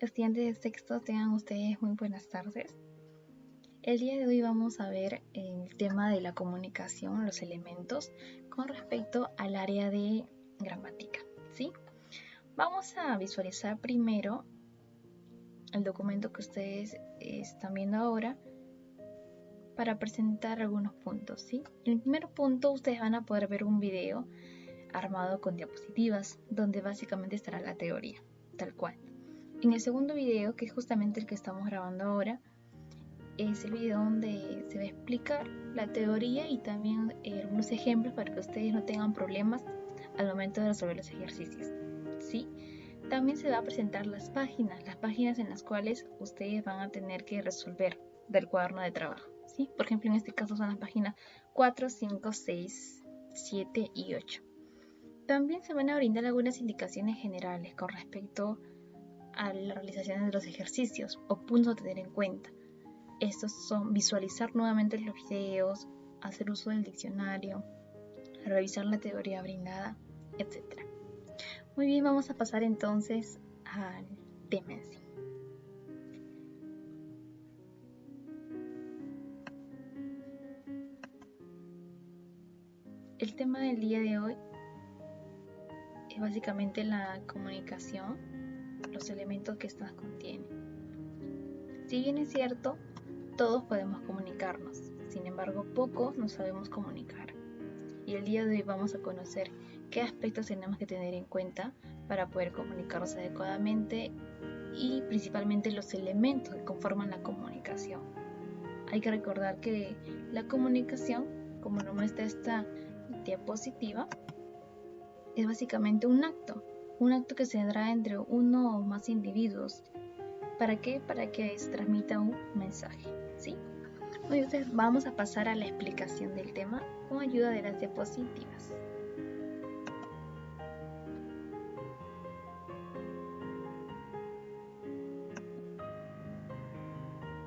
Estudiantes de sexto, tengan ustedes muy buenas tardes. El día de hoy vamos a ver el tema de la comunicación, los elementos, con respecto al área de gramática, ¿sí? Vamos a visualizar primero el documento que ustedes están viendo ahora para presentar algunos puntos, ¿sí? En el primer punto ustedes van a poder ver un video armado con diapositivas, donde básicamente estará la teoría, tal cual. En el segundo video, que es justamente el que estamos grabando ahora, es el video donde se va a explicar la teoría y también algunos ejemplos para que ustedes no tengan problemas al momento de resolver los ejercicios, ¿sí? También se va a presentar las páginas en las cuales ustedes van a tener que resolver del cuaderno de trabajo, ¿sí? Por ejemplo, en este caso son las páginas 4, 5, 6, 7 y 8. También se van a brindar algunas indicaciones generales con respecto a la realización de los ejercicios o puntos a tener en cuenta. Estos son visualizar nuevamente los videos, hacer uso del diccionario, revisar la teoría brindada, etc. Muy bien, vamos a pasar entonces al tema en sí. El tema del día de hoy es básicamente la comunicación, los elementos que estas contienen. Si bien es cierto, todos podemos comunicarnos, sin embargo, pocos nos sabemos comunicar. Y el día de hoy vamos a conocer qué aspectos tenemos que tener en cuenta para poder comunicarnos adecuadamente y principalmente los elementos que conforman la comunicación. Hay que recordar que la comunicación, como lo muestra esta diapositiva, es básicamente un acto que se dará entre uno o más individuos. ¿Para qué? Para que se transmita un mensaje, ¿sí? Entonces vamos a pasar a la explicación del tema con ayuda de las diapositivas.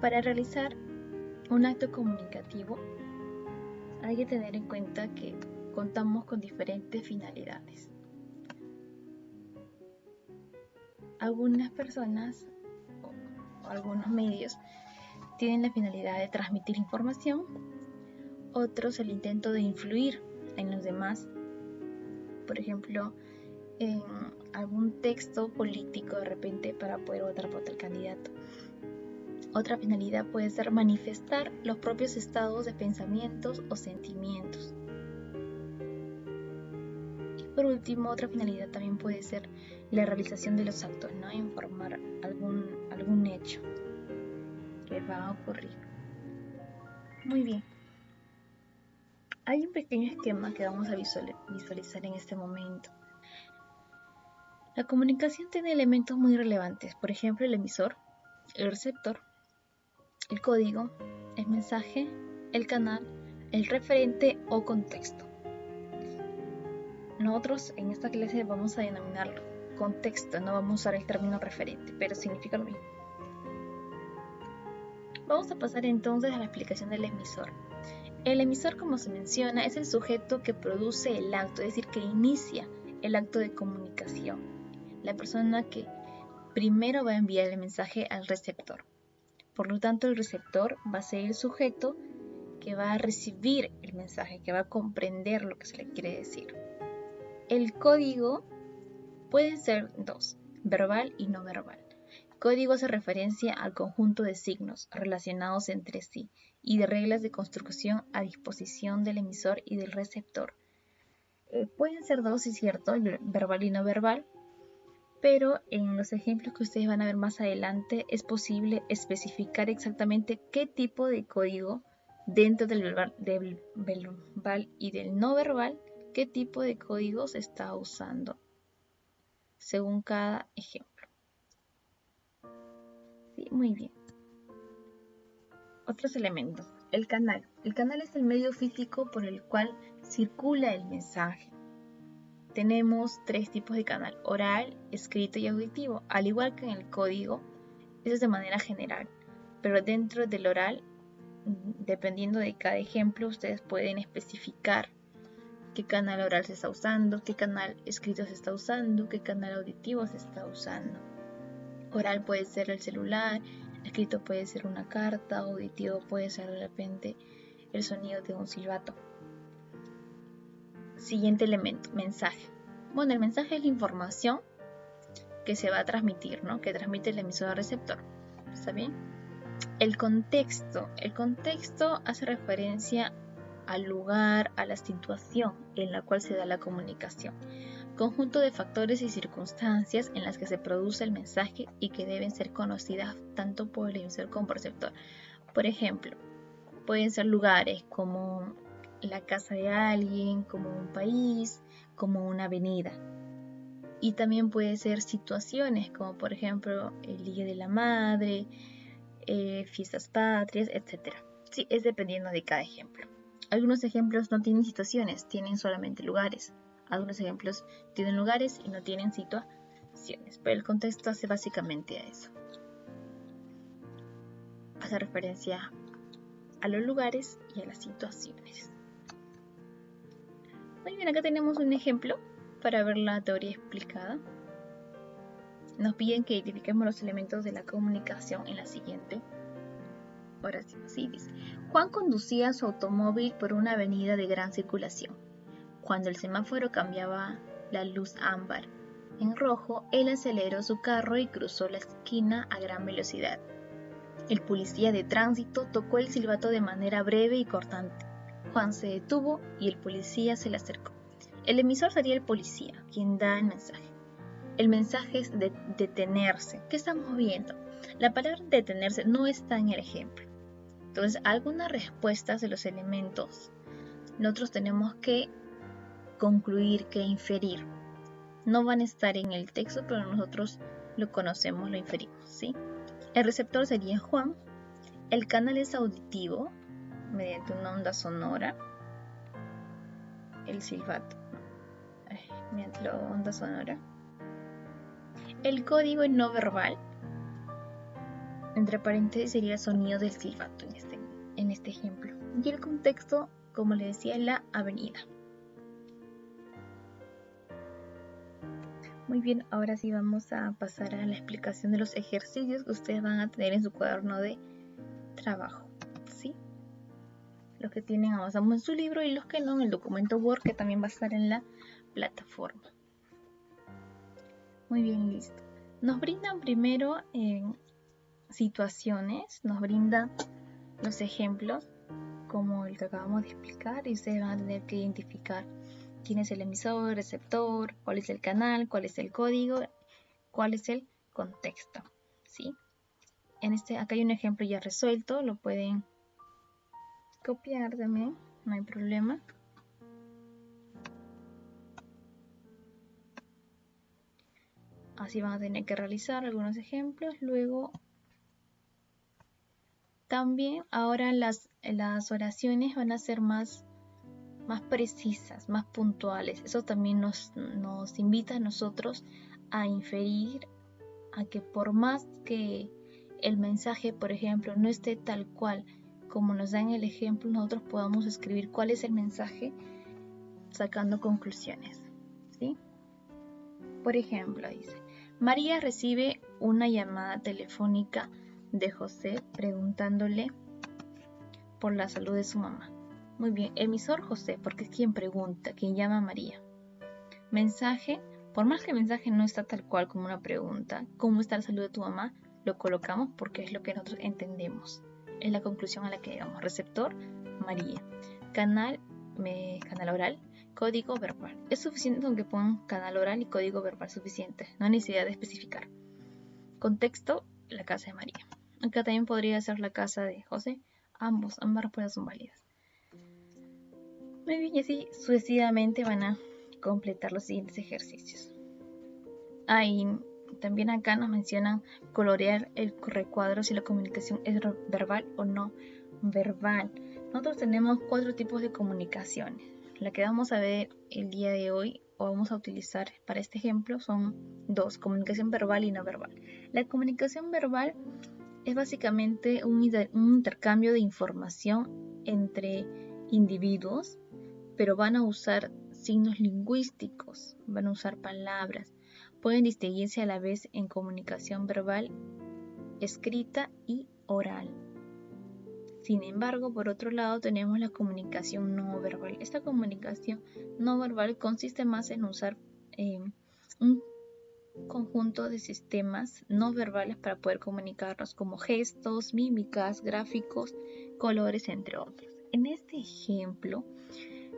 Para realizar un acto comunicativo hay que tener en cuenta que contamos con diferentes finalidades. Algunas personas o algunos medios tienen la finalidad de transmitir información, otros el intento de influir en los demás, por ejemplo, en algún texto político de repente para poder votar por tal candidato. Otra finalidad puede ser manifestar los propios estados de pensamientos o sentimientos. Y por último, otra finalidad también puede ser la realización de los actos, ¿no? Informar algún hecho que va a ocurrir. Muy bien. Hay un pequeño esquema que vamos a visualizar en este momento. La comunicación tiene elementos muy relevantes, por ejemplo, el emisor, el receptor, el código, el mensaje, el canal, el referente o contexto. Nosotros en esta clase vamos a denominarlo contexto, no vamos a usar el término referente, pero significa lo mismo. Vamos a pasar entonces a la explicación del emisor. El emisor, como se menciona, es el sujeto que produce el acto, es decir, que inicia el acto de comunicación. La persona que primero va a enviar el mensaje al receptor. Por lo tanto, el receptor va a ser el sujeto que va a recibir el mensaje, que va a comprender lo que se le quiere decir. El código puede ser dos, verbal y no verbal. Código hace referencia al conjunto de signos relacionados entre sí y de reglas de construcción a disposición del emisor y del receptor. Pueden ser dos, es cierto, verbal y no verbal, pero en los ejemplos que ustedes van a ver más adelante es posible especificar exactamente qué tipo de código dentro del verbal y del no verbal, qué tipo de código se está usando según cada ejemplo. Sí, muy bien. Otros elementos. El canal. El canal es el medio físico por el cual circula el mensaje. Tenemos tres tipos de canal: oral, escrito y auditivo. Al igual que en el código, eso es de manera general. Pero dentro del oral, dependiendo de cada ejemplo, ustedes pueden especificar qué canal oral se está usando, qué canal escrito se está usando, qué canal auditivo se está usando. Oral puede ser el celular, escrito puede ser una carta, auditivo puede ser de repente el sonido de un silbato. Siguiente elemento, mensaje. Bueno, el mensaje es la información que se va a transmitir, ¿no? Que transmite el emisor al receptor. ¿Está bien? El contexto. El contexto hace referencia al lugar, a la situación en la cual se da la comunicación. Conjunto de factores y circunstancias en las que se produce el mensaje y que deben ser conocidas tanto por el emisor como por el receptor. Por ejemplo, pueden ser lugares como la casa de alguien, como un país, como una avenida. Y también puede ser situaciones como por ejemplo el Día de la Madre, fiestas patrias, etc. Sí, es dependiendo de cada ejemplo. Algunos ejemplos no tienen situaciones, tienen solamente lugares. Algunos ejemplos tienen lugares y no tienen situaciones, pero el contexto hace básicamente a eso. Hace referencia a los lugares y a las situaciones. Muy bien, acá tenemos un ejemplo para ver la teoría explicada. Nos piden que identifiquemos los elementos de la comunicación en la siguiente oración. Así dice: Juan conducía su automóvil por una avenida de gran circulación. Cuando el semáforo cambiaba la luz ámbar en rojo, él aceleró su carro y cruzó la esquina a gran velocidad. El policía de tránsito tocó el silbato de manera breve y cortante. Juan se detuvo y el policía se le acercó. El emisor sería el policía, quien da el mensaje. El mensaje es de detenerse. ¿Qué estamos viendo? La palabra detenerse no está en el ejemplo. Entonces, algunas respuestas de los elementos nosotros tenemos que concluir, que inferir. No van a estar en el texto, pero nosotros lo conocemos, lo inferimos, ¿sí? El receptor sería Juan. El canal es auditivo, mediante una onda sonora. El silbato, mediante la onda sonora. El código es no verbal. Entre paréntesis sería el sonido del silbato en este ejemplo. Y el contexto, como le decía, es la avenida. Muy bien, ahora sí vamos a pasar a la explicación de los ejercicios que ustedes van a tener en su cuaderno de trabajo, ¿sí? Los que tienen avanzamos en su libro y los que no en el documento Word, que también va a estar en la plataforma. Muy bien, listo. Nos brindan primero situaciones, nos brindan los ejemplos como el que acabamos de explicar y ustedes van a tener que identificar quién es el emisor, receptor, cuál es el canal, cuál es el código, cuál es el contexto, ¿sí? Acá hay un ejemplo ya resuelto, lo pueden copiar también, no hay problema. Así van a tener que realizar algunos ejemplos. Luego, también ahora las oraciones van a ser más precisas, más puntuales. Eso también nos invita a nosotros a inferir a que por más que el mensaje, por ejemplo, no esté tal cual como nos dan el ejemplo, nosotros podamos escribir cuál es el mensaje sacando conclusiones, ¿sí? Por ejemplo, dice: María recibe una llamada telefónica de José preguntándole por la salud de su mamá. Muy bien, emisor José, porque es quien pregunta, quien llama a María. Mensaje, por más que el mensaje no está tal cual como una pregunta, ¿cómo está la salud de tu mamá? Lo colocamos porque es lo que nosotros entendemos. Es la conclusión a la que llegamos. Receptor, María. Canal oral, código verbal. Es suficiente con que pongan canal oral y código verbal suficiente. No hay necesidad de especificar. Contexto, la casa de María. Acá también podría ser la casa de José. Ambas respuestas son válidas. Muy bien, y así sucesivamente van a completar los siguientes ejercicios. Y también acá nos mencionan colorear el recuadro si la comunicación es verbal o no verbal. Nosotros tenemos 4 tipos de comunicaciones. La que vamos a ver el día de hoy o vamos a utilizar para este ejemplo son 2, comunicación verbal y no verbal. La comunicación verbal es básicamente un intercambio de información entre individuos, pero van a usar signos lingüísticos, van a usar palabras. pueden distinguirse a la vez en comunicación verbal, escrita y oral. Sin embargo, por otro lado, tenemos la comunicación no verbal. Esta comunicación no verbal consiste más en usar un conjunto de sistemas no verbales para poder comunicarnos, como gestos, mímicas, gráficos, colores, entre otros. En este ejemplo,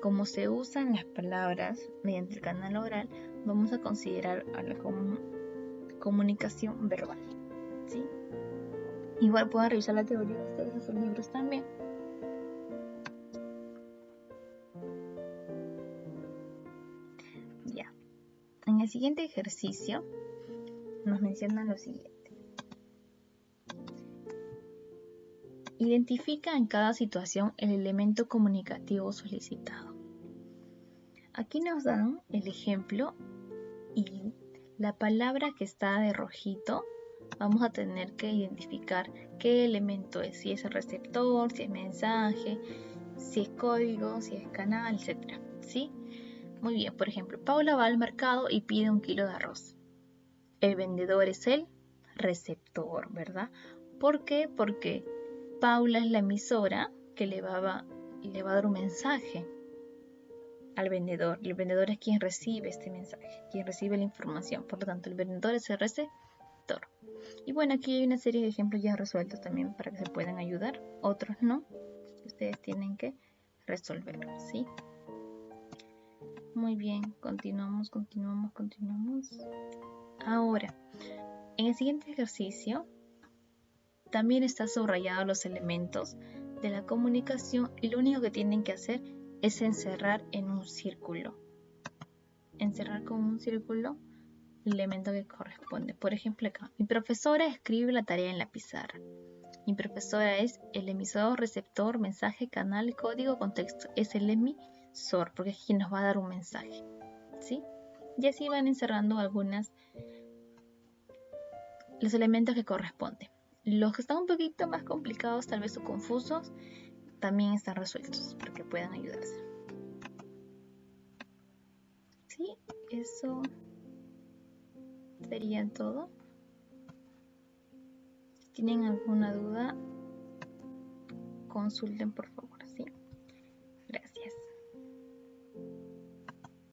como se usan las palabras mediante el canal oral, vamos a considerar a la comunicación verbal, ¿sí? Igual pueden revisar la teoría de ustedes en sus libros también. Ya. En el siguiente ejercicio nos mencionan lo siguiente. Identifica en cada situación el elemento comunicativo solicitado. Aquí nos dan el ejemplo y la palabra que está de rojito vamos a tener que identificar qué elemento es, si es el receptor, si es mensaje, si es código, si es canal, etc. ¿Sí? Muy bien, por ejemplo, Paula va al mercado y pide 1 kilo de arroz. El vendedor es el receptor, ¿verdad? ¿Por qué? Porque Paula es la emisora que le va a dar un mensaje al vendedor. Y el vendedor es quien recibe este mensaje, quien recibe la información. Por lo tanto, el vendedor es el receptor. Y bueno, aquí hay una serie de ejemplos ya resueltos también para que se puedan ayudar. Otros no. Ustedes tienen que resolver, ¿sí? Muy bien, continuamos. Ahora, en el siguiente ejercicio también está subrayado los elementos de la comunicación y lo único que tienen que hacer es encerrar en un círculo. Encerrar con un círculo el elemento que corresponde. Por ejemplo acá, mi profesora escribe la tarea en la pizarra. Mi profesora es el emisor, receptor, mensaje, canal, código, contexto. Es el emisor porque es quien nos va a dar un mensaje, ¿sí? Y así van encerrando los elementos que corresponden. Los que están un poquito más complicados, tal vez o confusos, también están resueltos para que puedan ayudarse. Sí, eso sería todo. Si tienen alguna duda, consulten por favor.